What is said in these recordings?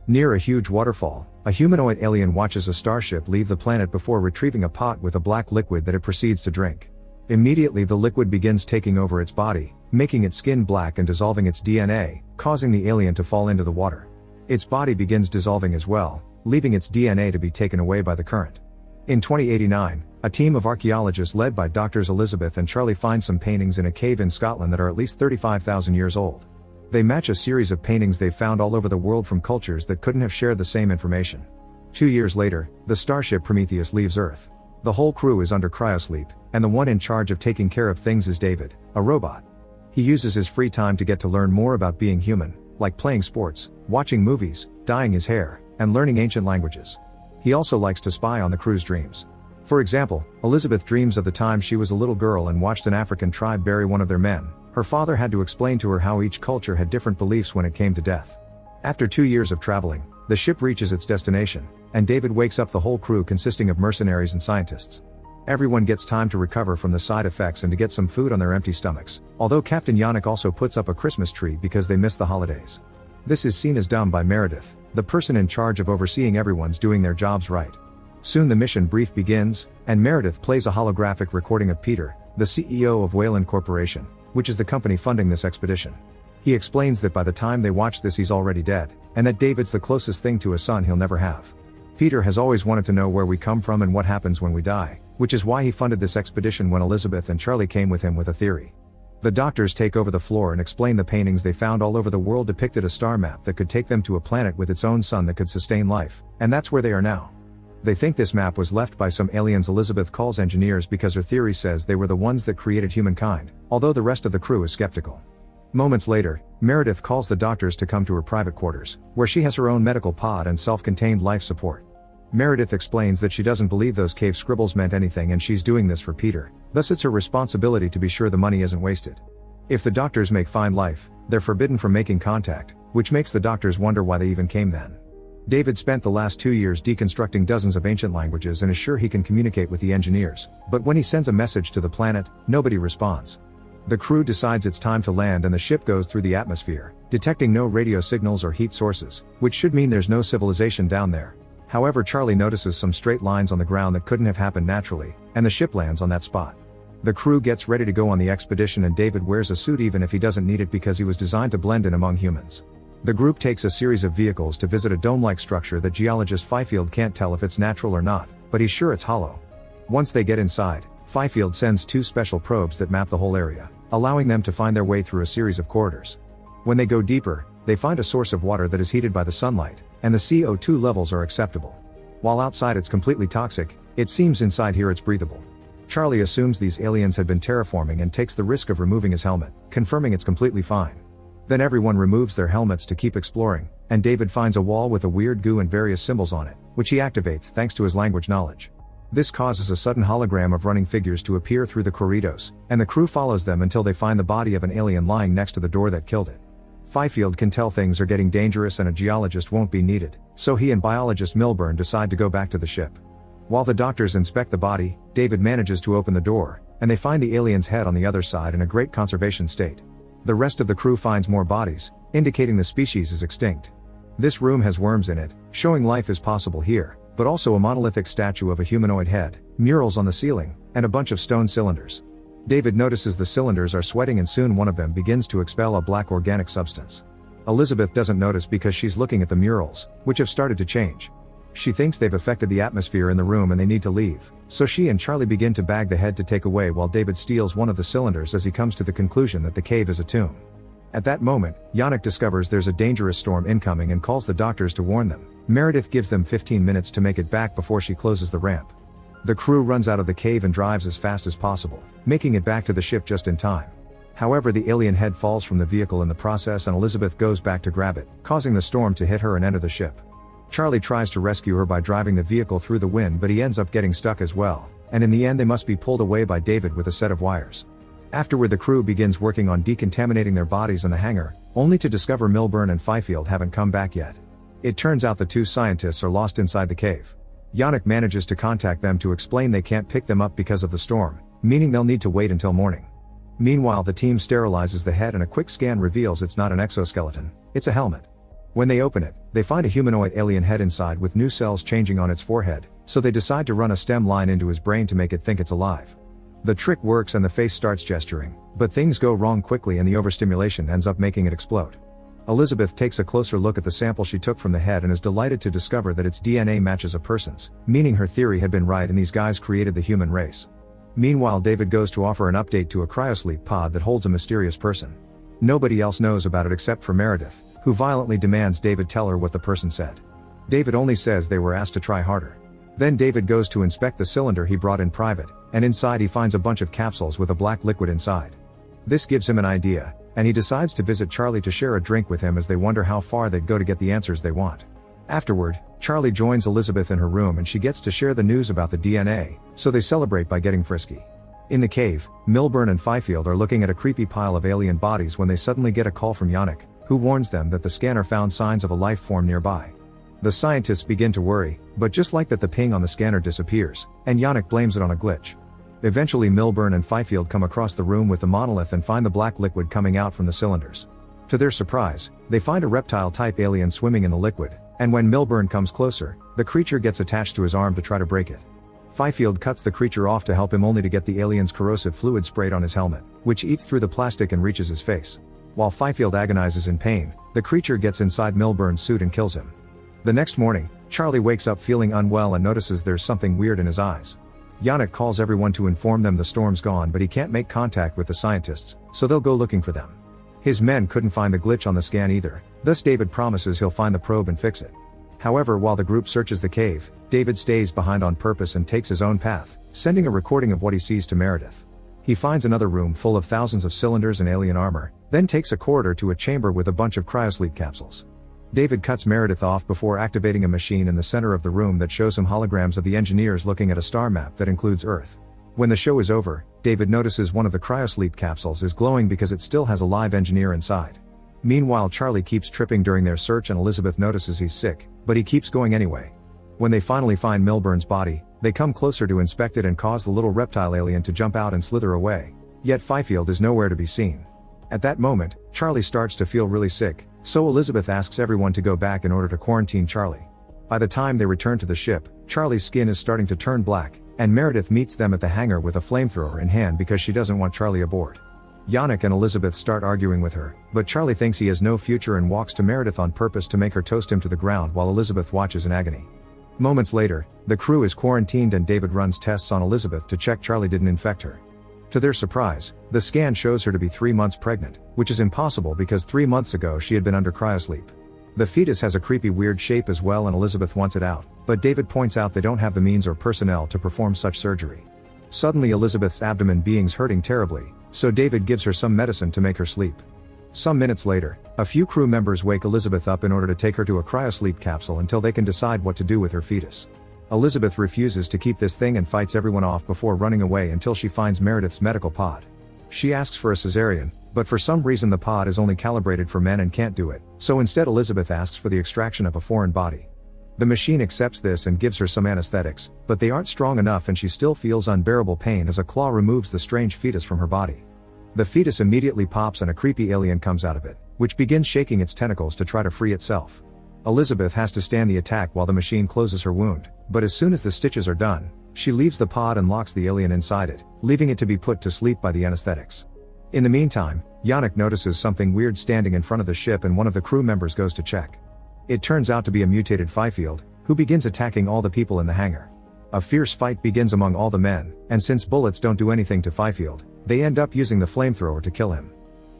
Near a huge waterfall, a humanoid alien watches a starship leave the planet before retrieving a pot with a black liquid that it proceeds to drink. Immediately the liquid begins taking over its body, making its skin black and dissolving its DNA, causing the alien to fall into the water. Its body begins dissolving as well, leaving its DNA to be taken away by the current. In 2089, a team of archaeologists led by Doctors Elizabeth and Charlie find some paintings in a cave in Scotland that are at least 35,000 years old. They match a series of paintings they've found all over the world from cultures that couldn't have shared the same information. 2 years later, the starship Prometheus leaves Earth. The whole crew is under cryosleep, and the one in charge of taking care of things is David, a robot. He uses his free time to get to learn more about being human, like playing sports, watching movies, dyeing his hair, and learning ancient languages. He also likes to spy on the crew's dreams. For example, Elizabeth dreams of the time she was a little girl and watched an African tribe bury one of their men. Her father had to explain to her how each culture had different beliefs when it came to death. After 2 years of traveling, the ship reaches its destination, and David wakes up the whole crew consisting of mercenaries and scientists. Everyone gets time to recover from the side effects and to get some food on their empty stomachs, although Captain Yannick also puts up a Christmas tree because they miss the holidays. This is seen as dumb by Meredith, the person in charge of overseeing everyone's doing their jobs right. Soon the mission brief begins, and Meredith plays a holographic recording of Peter, the CEO of Wayland Corporation, which is the company funding this expedition. He explains that by the time they watch this he's already dead, and that David's the closest thing to a son he'll never have. Peter has always wanted to know where we come from and what happens when we die, which is why he funded this expedition when Elizabeth and Charlie came with him with a theory. The doctors take over the floor and explain the paintings they found all over the world depicted a star map that could take them to a planet with its own sun that could sustain life, and that's where they are now. They think this map was left by some aliens Elizabeth calls engineers because her theory says they were the ones that created humankind, although the rest of the crew is skeptical. Moments later, Meredith calls the doctors to come to her private quarters, where she has her own medical pod and self-contained life support. Meredith explains that she doesn't believe those cave scribbles meant anything and she's doing this for Peter, thus it's her responsibility to be sure the money isn't wasted. If the doctors make find life, they're forbidden from making contact, which makes the doctors wonder why they even came then. David spent the last 2 years deconstructing dozens of ancient languages and is sure he can communicate with the engineers, but when he sends a message to the planet, nobody responds. The crew decides it's time to land and the ship goes through the atmosphere, detecting no radio signals or heat sources, which should mean there's no civilization down there. However, Charlie notices some straight lines on the ground that couldn't have happened naturally, and the ship lands on that spot. The crew gets ready to go on the expedition and David wears a suit even if he doesn't need it because he was designed to blend in among humans. The group takes a series of vehicles to visit a dome-like structure that geologist Fifield can't tell if it's natural or not, but he's sure it's hollow. Once they get inside, Fifield sends 2 special probes that map the whole area, allowing them to find their way through a series of corridors. When they go deeper, they find a source of water that is heated by the sunlight, and the CO2 levels are acceptable. While outside it's completely toxic, it seems inside here it's breathable. Charlie assumes these aliens had been terraforming and takes the risk of removing his helmet, confirming it's completely fine. Then everyone removes their helmets to keep exploring, and David finds a wall with a weird goo and various symbols on it, which he activates thanks to his language knowledge. This causes a sudden hologram of running figures to appear through the corridors, and the crew follows them until they find the body of an alien lying next to the door that killed it. Fifield can tell things are getting dangerous and a geologist won't be needed, so he and biologist Milburn decide to go back to the ship. While the doctors inspect the body, David manages to open the door, and they find the alien's head on the other side in a great conservation state. The rest of the crew finds more bodies, indicating the species is extinct. This room has worms in it, showing life is possible here, but also a monolithic statue of a humanoid head, murals on the ceiling, and a bunch of stone cylinders. David notices the cylinders are sweating and soon one of them begins to expel a black organic substance. Elizabeth doesn't notice because she's looking at the murals, which have started to change. She thinks they've affected the atmosphere in the room and they need to leave, so she and Charlie begin to bag the head to take away while David steals one of the cylinders as he comes to the conclusion that the cave is a tomb. At that moment, Yannick discovers there's a dangerous storm incoming and calls the doctors to warn them. Meredith gives them 15 minutes to make it back before she closes the ramp. The crew runs out of the cave and drives as fast as possible, making it back to the ship just in time. However, the alien head falls from the vehicle in the process and Elizabeth goes back to grab it, causing the storm to hit her and enter the ship. Charlie tries to rescue her by driving the vehicle through the wind, but he ends up getting stuck as well, and in the end they must be pulled away by David with a set of wires. Afterward, the crew begins working on decontaminating their bodies in the hangar, only to discover Milburn and Fifield haven't come back yet. It turns out the 2 scientists are lost inside the cave. Yannick manages to contact them to explain they can't pick them up because of the storm, meaning they'll need to wait until morning. Meanwhile, the team sterilizes the head and a quick scan reveals it's not an exoskeleton, it's a helmet. When they open it, they find a humanoid alien head inside with new cells changing on its forehead, so they decide to run a stem line into his brain to make it think it's alive. The trick works and the face starts gesturing, but things go wrong quickly and the overstimulation ends up making it explode. Elizabeth takes a closer look at the sample she took from the head and is delighted to discover that its DNA matches a person's, meaning her theory had been right and these guys created the human race. Meanwhile, David goes to offer an update to a cryosleep pod that holds a mysterious person. Nobody else knows about it except for Meredith, who violently demands David tell her what the person said. David only says they were asked to try harder. Then David goes to inspect the cylinder he brought in private, and inside he finds a bunch of capsules with a black liquid inside. This gives him an idea, and he decides to visit Charlie to share a drink with him as they wonder how far they'd go to get the answers they want. Afterward, Charlie joins Elizabeth in her room and she gets to share the news about the DNA, so they celebrate by getting frisky. In the cave, Milburn and Fifield are looking at a creepy pile of alien bodies when they suddenly get a call from Yannick, who warns them that the scanner found signs of a life form nearby. The scientists begin to worry, but just like that the ping on the scanner disappears, and Yannick blames it on a glitch. Eventually Milburn and Fifield come across the room with the monolith and find the black liquid coming out from the cylinders. To their surprise, they find a reptile-type alien swimming in the liquid, and when Milburn comes closer, the creature gets attached to his arm to try to break it. Fifield cuts the creature off to help him only to get the alien's corrosive fluid sprayed on his helmet, which eats through the plastic and reaches his face. While Fifield agonizes in pain, the creature gets inside Milburn's suit and kills him. The next morning, Charlie wakes up feeling unwell and notices there's something weird in his eyes. Yannick calls everyone to inform them the storm's gone, but he can't make contact with the scientists, so they'll go looking for them. His men couldn't find the glitch on the scan either, thus David promises he'll find the probe and fix it. However, while the group searches the cave, David stays behind on purpose and takes his own path, sending a recording of what he sees to Meredith. He finds another room full of thousands of cylinders and alien armor, then takes a corridor to a chamber with a bunch of cryosleep capsules. David cuts Meredith off before activating a machine in the center of the room that shows him holograms of the engineers looking at a star map that includes Earth. When the show is over, David notices one of the cryosleep capsules is glowing because it still has a live engineer inside. Meanwhile, Charlie keeps tripping during their search and Elizabeth notices he's sick, but he keeps going anyway. When they finally find Milburn's body, they come closer to inspect it and cause the little reptile alien to jump out and slither away. Yet Fifield is nowhere to be seen. At that moment, Charlie starts to feel really sick, so Elizabeth asks everyone to go back in order to quarantine Charlie. By the time they return to the ship, Charlie's skin is starting to turn black, and Meredith meets them at the hangar with a flamethrower in hand because she doesn't want Charlie aboard. Yannick and Elizabeth start arguing with her, but Charlie thinks he has no future and walks to Meredith on purpose to make her toast him to the ground while Elizabeth watches in agony. Moments later, the crew is quarantined and David runs tests on Elizabeth to check Charlie didn't infect her. To their surprise, the scan shows her to be 3 months pregnant, which is impossible because 3 months ago she had been under cryosleep. The fetus has a creepy weird shape as well and Elizabeth wants it out, but David points out they don't have the means or personnel to perform such surgery. Suddenly Elizabeth's abdomen being's hurting terribly, so David gives her some medicine to make her sleep. Some minutes later, a few crew members wake Elizabeth up in order to take her to a cryosleep capsule until they can decide what to do with her fetus. Elizabeth refuses to keep this thing and fights everyone off before running away until she finds Meredith's medical pod. She asks for a cesarean, but for some reason the pod is only calibrated for men and can't do it, so instead Elizabeth asks for the extraction of a foreign body. The machine accepts this and gives her some anesthetics, but they aren't strong enough and she still feels unbearable pain as a claw removes the strange fetus from her body. The fetus immediately pops and a creepy alien comes out of it, which begins shaking its tentacles to try to free itself. Elizabeth has to stand the attack while the machine closes her wound, but as soon as the stitches are done, she leaves the pod and locks the alien inside it, leaving it to be put to sleep by the anesthetics. In the meantime, Yannick notices something weird standing in front of the ship and one of the crew members goes to check. It turns out to be a mutated Fifield, who begins attacking all the people in the hangar. A fierce fight begins among all the men, and since bullets don't do anything to Fifield, they end up using the flamethrower to kill him.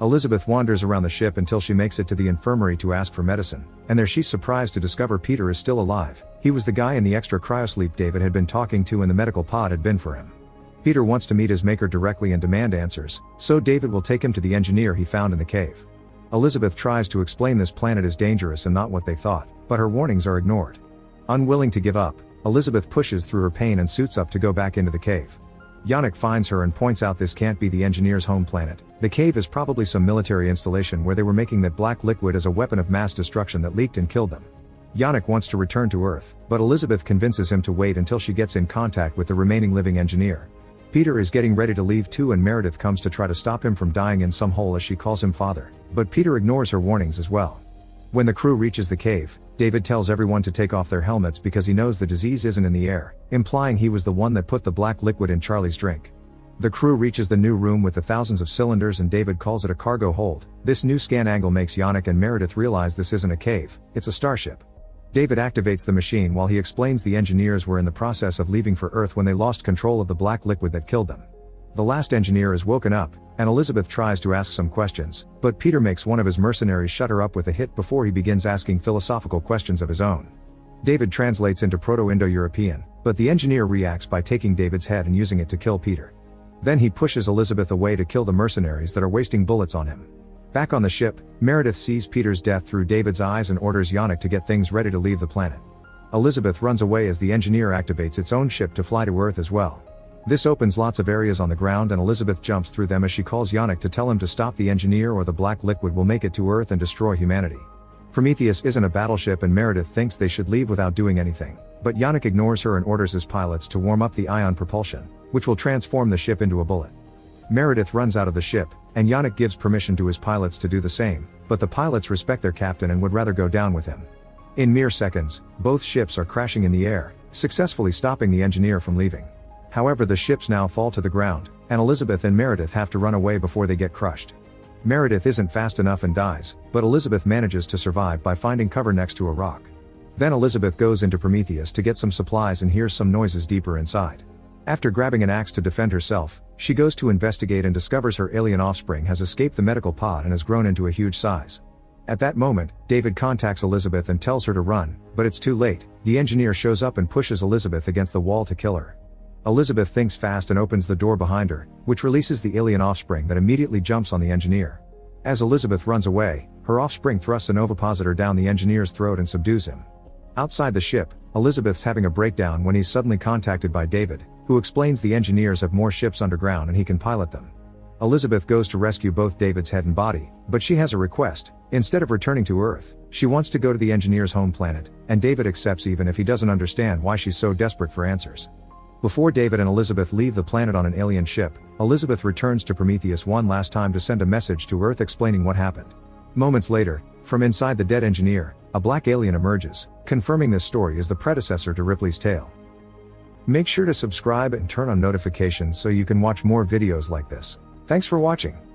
Elizabeth wanders around the ship until she makes it to the infirmary to ask for medicine, and there she's surprised to discover Peter is still alive. He was the guy in the extra cryosleep David had been talking to and the medical pod had been for him. Peter wants to meet his maker directly and demand answers, so David will take him to the engineer he found in the cave. Elizabeth tries to explain this planet is dangerous and not what they thought, but her warnings are ignored. Unwilling to give up, Elizabeth pushes through her pain and suits up to go back into the cave. Yannick finds her and points out this can't be the engineer's home planet. The cave is probably some military installation where they were making that black liquid as a weapon of mass destruction that leaked and killed them. Yannick wants to return to Earth, but Elizabeth convinces him to wait until she gets in contact with the remaining living engineer. Peter is getting ready to leave too and Meredith comes to try to stop him from dying in some hole as she calls him father, but Peter ignores her warnings as well. When the crew reaches the cave, David tells everyone to take off their helmets because he knows the disease isn't in the air, implying he was the one that put the black liquid in Charlie's drink. The crew reaches the new room with the thousands of cylinders and David calls it a cargo hold. This new scan angle makes Yannick and Meredith realize this isn't a cave, it's a starship. David activates the machine while he explains the engineers were in the process of leaving for Earth when they lost control of the black liquid that killed them. The last engineer is woken up, and Elizabeth tries to ask some questions, but Peter makes one of his mercenaries shut her up with a hit before he begins asking philosophical questions of his own. David translates into Proto-Indo-European, but the engineer reacts by taking David's head and using it to kill Peter. Then he pushes Elizabeth away to kill the mercenaries that are wasting bullets on him. Back on the ship, Meredith sees Peter's death through David's eyes and orders Yannick to get things ready to leave the planet. Elizabeth runs away as the engineer activates its own ship to fly to Earth as well. This opens lots of areas on the ground and Elizabeth jumps through them as she calls Yannick to tell him to stop the engineer or the black liquid will make it to Earth and destroy humanity. Prometheus isn't a battleship and Meredith thinks they should leave without doing anything, but Yannick ignores her and orders his pilots to warm up the ion propulsion, which will transform the ship into a bullet. Meredith runs out of the ship, and Yannick gives permission to his pilots to do the same, but the pilots respect their captain and would rather go down with him. In mere seconds, both ships are crashing in the air, successfully stopping the engineer from leaving. However, the ships now fall to the ground, and Elizabeth and Meredith have to run away before they get crushed. Meredith isn't fast enough and dies, but Elizabeth manages to survive by finding cover next to a rock. Then Elizabeth goes into Prometheus to get some supplies and hears some noises deeper inside. After grabbing an axe to defend herself, she goes to investigate and discovers her alien offspring has escaped the medical pod and has grown into a huge size. At that moment, David contacts Elizabeth and tells her to run, but it's too late. The engineer shows up and pushes Elizabeth against the wall to kill her. Elizabeth thinks fast and opens the door behind her, which releases the alien offspring that immediately jumps on the engineer. As Elizabeth runs away, her offspring thrusts an ovipositor down the engineer's throat and subdues him. Outside the ship, Elizabeth's having a breakdown when he's suddenly contacted by David, who explains the engineers have more ships underground and he can pilot them. Elizabeth goes to rescue both David's head and body, but she has a request. Instead of returning to Earth, she wants to go to the engineer's home planet, and David accepts even if he doesn't understand why she's so desperate for answers. Before David and Elizabeth leave the planet on an alien ship, Elizabeth returns to Prometheus one last time to send a message to Earth explaining what happened. Moments later, from inside the dead engineer, a black alien emerges, confirming this story is the predecessor to Ripley's tale. Make sure to subscribe and turn on notifications so you can watch more videos like this. Thanks for watching.